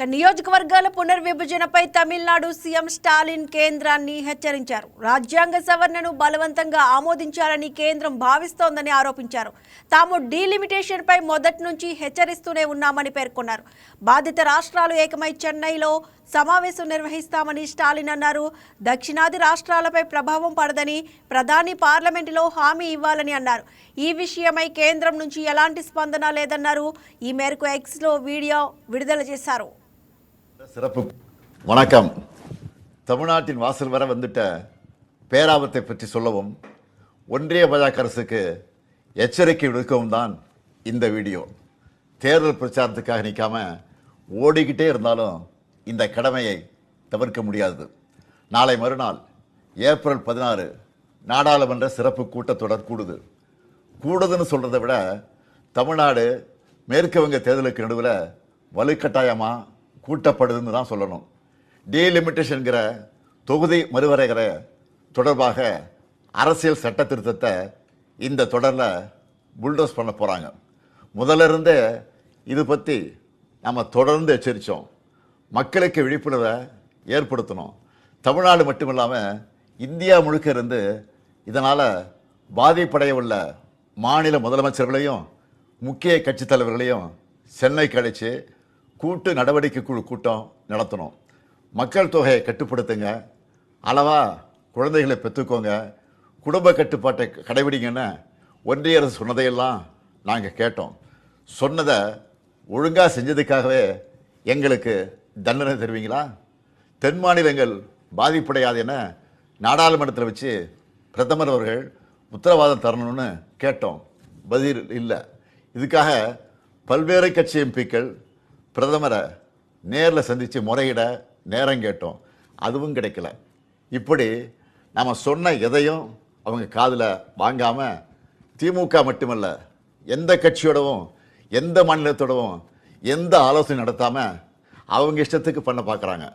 నియోజకవర్గాల పునర్విభజనపై తమిళనాడు సీఎం స్టాలిన్ కేంద్రాన్ని హెచ్చరించారు. రాజ్యాంగ సవరణను బలవంతంగా ఆమోదించాలని కేంద్రం భావిస్తోందని ఆరోపించారు. తాము డీలిమిటేషన్ పై మొదటి నుంచి హెచ్చరిస్తూనే ఉన్నామని పేర్కొన్నారు. బాధిత రాష్ట్రాలు ఏకమై చెన్నైలో సమావేశం నిర్వహిస్తామని స్టాలిన్ అన్నారు. దక్షిణాది రాష్ట్రాలపై ప్రభావం పడదని ప్రధాని పార్లమెంటులో హామీ ఇవ్వాలని అన్నారు. ఈ విషయమై కేంద్రం నుంచి ఎలాంటి స్పందన లేదన్నారు. ఈ మేరకు ఎక్స్ లో వీడియో విడుదల చేశారు. சிறப்பு வணக்கம். தமிழ்நாட்டின் வாசல் வர வந்துட்ட பேராபத்தை பற்றி சொல்லவும் ஒன்றிய பாஜக அரசுக்கு எச்சரிக்கை விடுக்கவும் தான் இந்த வீடியோ. தேர்தல் பிரச்சாரத்துக்காக நிற்காம ஓடிக்கிட்டே இருந்தாலும் இந்த கடமையை தவிர்க்க முடியாது. நாளை மறுநாள் ஏப்ரல் 16 நாடாளுமன்ற சிறப்பு கூட்டத்தொடர் கூடுதுன்னு சொல்கிறத விட தமிழ்நாடு மேற்கு வங்க தேர்தலுக்கு நடுவில் வலுக்கட்டாயமாக கூட்டப்படுதுன்னு தான் சொல்லணும். டீலிமிட்டேஷன்கிற தொகுதி மறுவரைகிற தொடர்பாக அரசியல் சட்ட திருத்தத்தை இந்த தொடரில் புல்டோஸ் பண்ண போகிறாங்க. முதல்ல இருந்தே இது பற்றி நம்ம தொடர்ந்து எச்சரித்தோம். மக்களுக்கு விழிப்புணர்வை ஏற்படுத்தணும். தமிழ்நாடு மட்டுமில்லாமல் இந்தியா முழுக்க இருந்து இதனால் பாதிப்படைய உள்ள மாநில முதலமைச்சர்களையும் முக்கிய கட்சி தலைவர்களையும் சென்னைக்கு அழைச்சி கூட்டு நடவடிக்கை குழு கூட்டம் நடத்தணும். மக்கள் தொகையை கட்டுப்படுத்துங்க, அளவாக குழந்தைகளை பெற்றுக்கோங்க, குடும்ப கட்டுப்பாட்டை கடைபிடிங்கன்னு ஒன்றிய அரசு சொன்னதையெல்லாம் நாங்கள் கேட்டோம். சொன்னதை ஒழுங்காக செஞ்சதுக்காகவே எங்களுக்கு தண்டனை தருவீங்களா? தென் மாநிலங்கள் பாதிப்படையாது என நாடாளுமன்றத்தில் வச்சு பிரதமர் அவர்கள் உத்தரவாதம் தரணும்னு கேட்டோம். பதில் இல்லை. இதுக்காக பல்வேறு கட்சி எம்பிக்கள் பிரதமரை நேரில் சந்தித்து முறையிட நேரம் கேட்டோம். அதுவும் கிடைக்கல. இப்படி நம்ம சொன்ன எதையும் அவங்க காதில் வாங்காமல் திமுக மட்டுமல்ல, எந்த கட்சியோடவும் எந்த மாநிலத்தோடவும் எந்த ஆலோசனை நடத்தாமல் அவங்க இஷ்டத்துக்கு பண்ண பார்க்குறாங்க.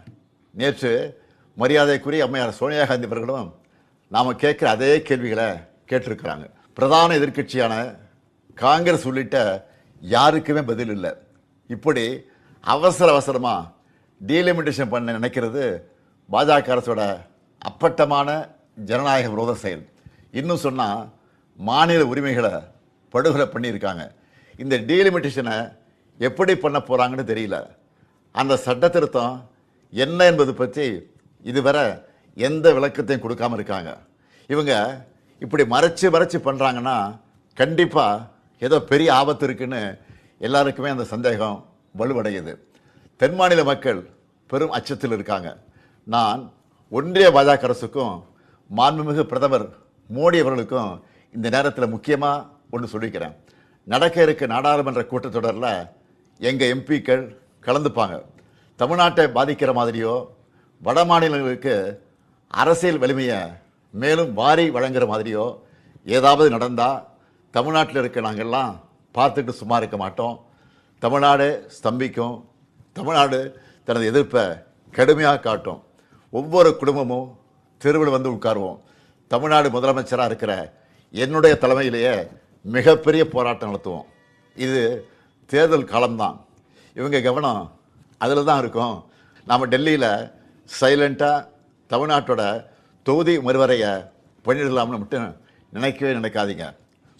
நேற்று மரியாதைக்குரிய அம்மையார் சோனியா காந்தி அவர்களும் நாம் கேட்குற அதே கேள்விகளை கேட்டிருக்கிறாங்க. பிரதான எதிர்க்கட்சியான காங்கிரஸ் உள்ளிட்ட யாருக்குமே பதில் இல்லை. இப்படி அவசரமாக டீலிமிட்டேஷன் பண்ண நினைக்கிறது பாஜக அரசோட அப்பட்டமான ஜனநாயக விரோத செயல். இன்னும் சொன்னால் மாநில உரிமைகளை படுகொலை பண்ணியிருக்காங்க. இந்த டீலிமிட்டேஷனை எப்படி பண்ண போகிறாங்கன்னு தெரியல. அந்த சட்ட திருத்தம் என்ன என்பது பற்றி இதுவரை எந்த விளக்கத்தையும் கொடுக்காமல் இருக்காங்க. இவங்க இப்படி மறைச்சு பண்ணுறாங்கன்னா கண்டிப்பாக ஏதோ பெரிய ஆபத்து இருக்குன்னு எல்லாருக்குமே அந்த சந்தேகம் வலுவடையுது. தென் மாநில மக்கள் பெரும் அச்சத்தில் இருக்காங்க. நான் ஒன்றிய பாஜக அரசுக்கும் மாண்புமிகு பிரதமர் மோடி அவர்களுக்கும் இந்த நேரத்தில் முக்கியமாக ஒன்று சொல்லிக்கிறேன். நடக்க இருக்க நாடாளுமன்ற கூட்டத்தொடரில் எங்கள் எம்பிக்கள் கலந்துப்பாங்க. தமிழ்நாட்டை பாதிக்கிற மாதிரியோ வட மாநிலங்களுக்கு அரசியல் வலிமையை மேலும் வாரி வழங்குற மாதிரியோ ஏதாவது நடந்தால் தமிழ்நாட்டில் இருக்க நாங்கள்லாம் பார்த்துட்டு சும்மா இருக்க மாட்டோம். தமிழ்நாடு ஸ்தம்பிக்கும். தமிழ்நாடு தனது எதிர்ப்பை கடுமையாக காட்டும். ஒவ்வொரு குடும்பமும் தெருவில் வந்து உட்காருவோம். தமிழ்நாடு முதலமைச்சராக இருக்கிற என்னுடைய தலைமையிலேயே மிகப்பெரிய போராட்டம் நடத்துவோம். இது தேர்தல் காலம்தான். இவங்க கவனம் அதில் தான் இருக்கும். நாம் டெல்லியில் சைலண்ட்டாக தமிழ்நாட்டோட தொகுதி மறுவரையை பண்ணிடலாம்னு மட்டும் நினைக்கவே நினைக்காதீங்க.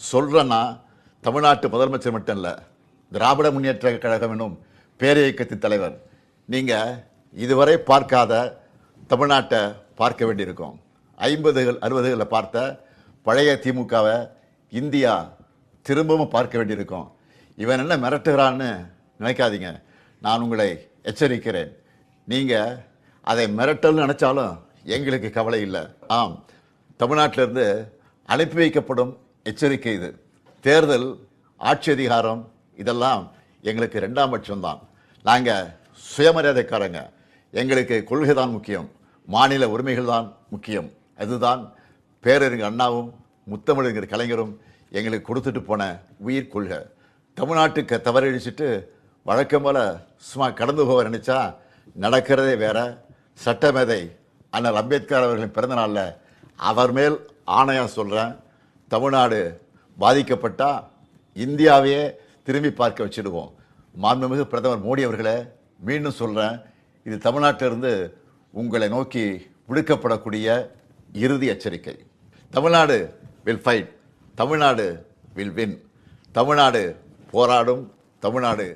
சொல்கிறேன்னா தமிழ்நாட்டு முதலமைச்சர் மட்டும் இல்லை, திராவிட முன்னேற்ற கழகம் என்னும் பேரியக்கத்தின் தலைவர். நீங்கள் இதுவரை பார்க்காத தமிழ்நாட்டை பார்க்க வேண்டியிருக்கும். 50கள் 60களில் பார்த்த பழைய திமுகவை இந்தியா திரும்பவும் பார்க்க வேண்டியிருக்கும். இவன் என்ன மிரட்டுகிறான்னு நினைக்காதீங்க. நான் உங்களை எச்சரிக்கிறேன். நீங்கள் அதை மிரட்டல்னு நினச்சாலும் எங்களுக்கு கவலை இல்லை. ஆம், தமிழ்நாட்டிலிருந்து அனுப்பி வைக்கப்படும் எச்சரிக்கை இது. தேர்தல், ஆட்சி அதிகாரம் இதெல்லாம் எங்களுக்கு 2ஆம் பட்சம்தான். நாங்கள் சுயமரியாதைக்காரங்க. எங்களுக்கு கொள்கை தான் முக்கியம், மாநில உரிமைகள் தான் முக்கியம். அதுதான் பேரறிஞர் அண்ணாவும் முத்தமிழறிஞர் கலைஞரும் எங்களுக்கு கொடுத்துட்டு போன உயிர் கொள்கை. தமிழ்நாட்டுக்கு தவறழிச்சிட்டு வழக்கம் போல் சும்மா கடந்து போக நினச்சா நடக்கிறதே வேற. சட்டமேதை அண்ணல் அம்பேத்கர் அவர்களின் பிறந்தநாளில் அவர் மேல் ஆணையாக சொல்கிறேன், தமிழ்நாடு பாதிக்கப்பட்டால் இந்தியாவையே திரும்பி பார்க்க வச்சிடுவோம். மாண்புமிகு பிரதமர் மோடி அவர்களே, மீண்டும் சொல்றேன், இது தமிழ்நாட்டிலிருந்து உங்களை நோக்கி விடுக்கப்படக்கூடிய இறுதி எச்சரிக்கை. Tamil Nadu will fight, Tamil Nadu will win. Tamil Nadu போராடும், தமிழ்நாடு